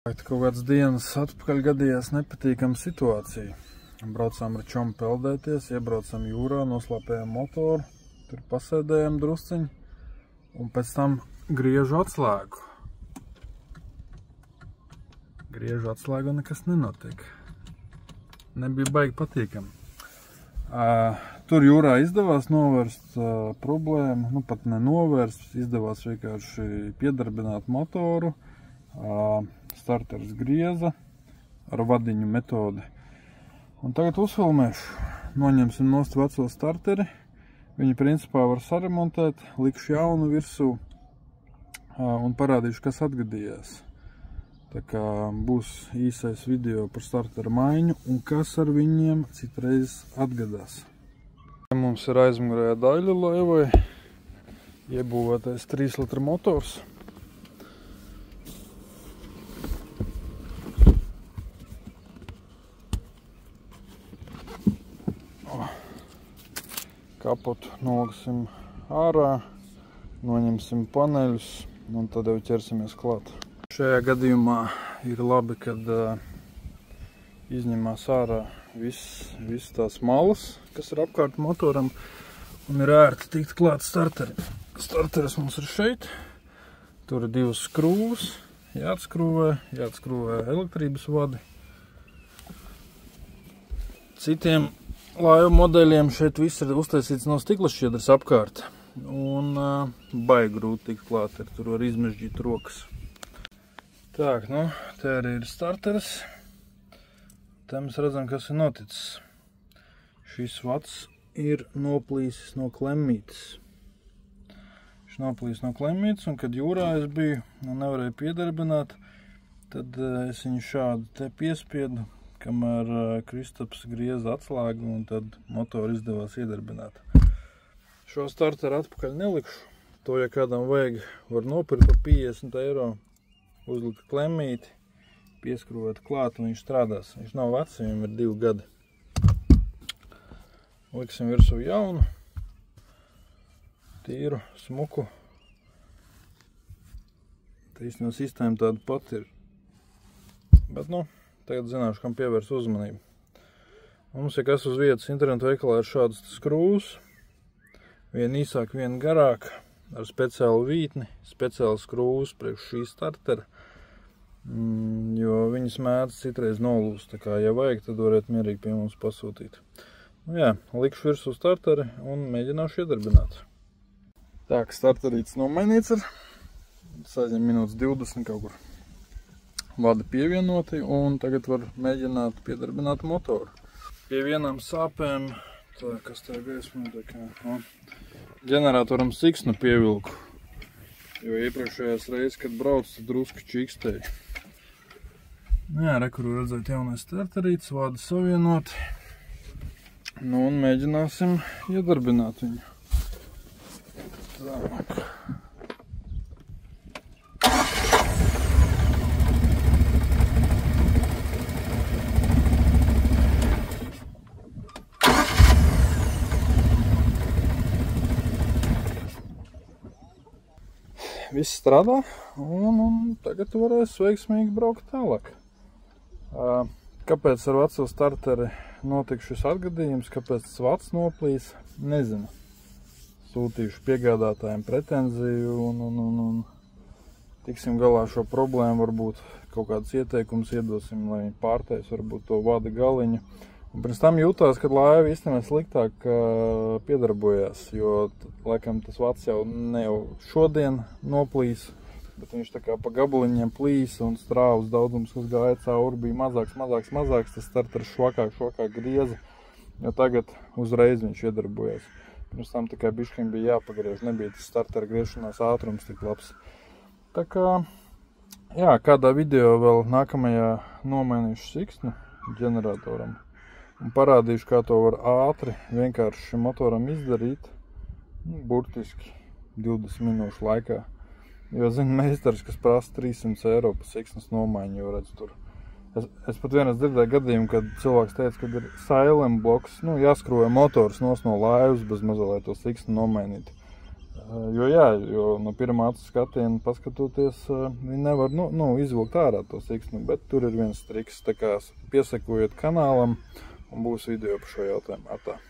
Kaut kāds dienas atpakaļ gadījās nepatīkama situācija. Braucām ar čomu peldēties, iebraucam jūrā, noslāpējām motoru, tur pasēdējām drusciņu un pēc tam griežu atslēgu. Griežu atslēgu un nekas nenotiek. Nebija baigi patīkami. Tur jūrā izdevās novērst problēmu, nu pat nenovērst, izdevās vienkārši piedarbināt motoru. Starteris grieza ar vadiņu metodi. Un tagad uzfilmēšu. Noņemsim nost veco starteri. Viņu principā var saremontēt, likšu jaunu virsū un parādīšu, kas atgadījās. Tā kā būs īsais video par starteru maiņu un kas ar viņiem citreiz atgadās. Mums ir aizmugurējā daļa laivai, iebūvētais 3 litru motors. Kapotu noliksim ārā, noņemsim paneļus un tad jau ķersimies klāt. Šajā gadījumā ir labi, kad izņemās ārā viss tās malas, kas ir apkārt motoram, un ir ērti tikt klāt starterim. Starteris mums ir šeit, tur ir 2 skrūvas, jāatskrūvē elektrības vadi. Citiem laivu modeļiem šeit viss ir uztaisīts no stikla šķiedras apkārt. Un baigi grūti tikt klāt, tur var izmežģīt rokas. Tā, nu, te arī ir starteris. Te mēs redzam, kas ir noticis. Šis vads ir noplīsis no klemmītes. Viņš noplīsis no klemmītes, un kad jūrā es biju un nevarēju piedarbināt, tad es viņu šādu te piespiedu, kamēr Kristaps grieza atslēgu, un tad motoru izdevās iedarbināt. Šo starteru atpakaļ nelikšu. To, ja kādam vajag, var nopirkt par 50 eiro, uzlikt klemmīti, pieskrūvēt klāt, un viņš strādās. Viņš nav vecs, viņam ir 2 gadi. Liksim virsū jaunu, tīru, smuku. Tā īstenībā sistēma tāda pat ir. Bet, nu, tagad zināšu, kam pievērs uzmanību. Mums, ja kas uz vietas internetu veikalā ir šādas skrūvas, viena īsāk, viena garāk, ar speciālu vītni, speciālu skrūvas priekš šī startera, jo viņas mēdz citreiz nolūst, tā kā, ja vajag, tad varētu mierīgi pie mums pasūtīt. Nu jā, likšu virsū starteri un mēģināšu iedarbināt. Tā, ka starterīts nomainīts ir, saņem minūtes 20 kaut kur. Vadi pievienoti, un tagad var mēģināt piedarbināt motoru. Pie vienām sāpēm, tā, kas tā gaismā, tā kā, no, ģeneratoram siksnu pievilku, jo iepriekšējās reizes, kad brauc, tad drusku čikstēja. Jā, kur redzēt jaunais starterīts, vadi savienoti, nu un mēģināsim iedarbināt viņu. Tā. Viss strādā, un tagad varēs veiksmīgi braukt tālāk. Kāpēc ar veco starteri notika šis atgadījums, kāpēc tas vads noplīs, nezinu. Sūtīšu piegādātājiem pretenziju un tiksim galā šo problēmu, varbūt kaut kādas ieteikumus iedosim, lai pārtais varbūt to vada galiņu. Un pirms tam jūtās, ka laiva īstenībā sliktāk piedarbojās, jo laikam tas vads jau ne jau šodien noplīs, bet viņš tā kā pa gabaliņiem plīsa un strāvas daudzums, kas gāja cauri, bija mazāks, tas starteris švakāk grieza, jo tagad uzreiz viņš iedarbojās. Pirms tam tikai bišķiņ bija jāpagriež, nebija tas startera griešanās ātrums tik labs. Tā kā, jā, kādā video vēl nākamajā nomainīšu siksnu ģeneratoram. Un parādīšu, kā to var ātri vienkārši šim motoram izdarīt, burtiski 20 minūšu laikā. Jo zinu meistars, kas prasa 300 eiro par siksnas nomaiņu, jo redz tur. Es pat vienreiz dzirdēju gadījumu, kad cilvēks teica, kad ir silent bloks, nu jāskrūvē motors nos no laivas bez mazā, lai to siksnu nomainītu. Jo jā, jo no pirmā acu skatiena paskatoties, viņi nevar izvilkt ārā to siksnu, bet tur ir viens triks, tā kā piesekojiet kanālam un būs video par šo jautājumu. Atā.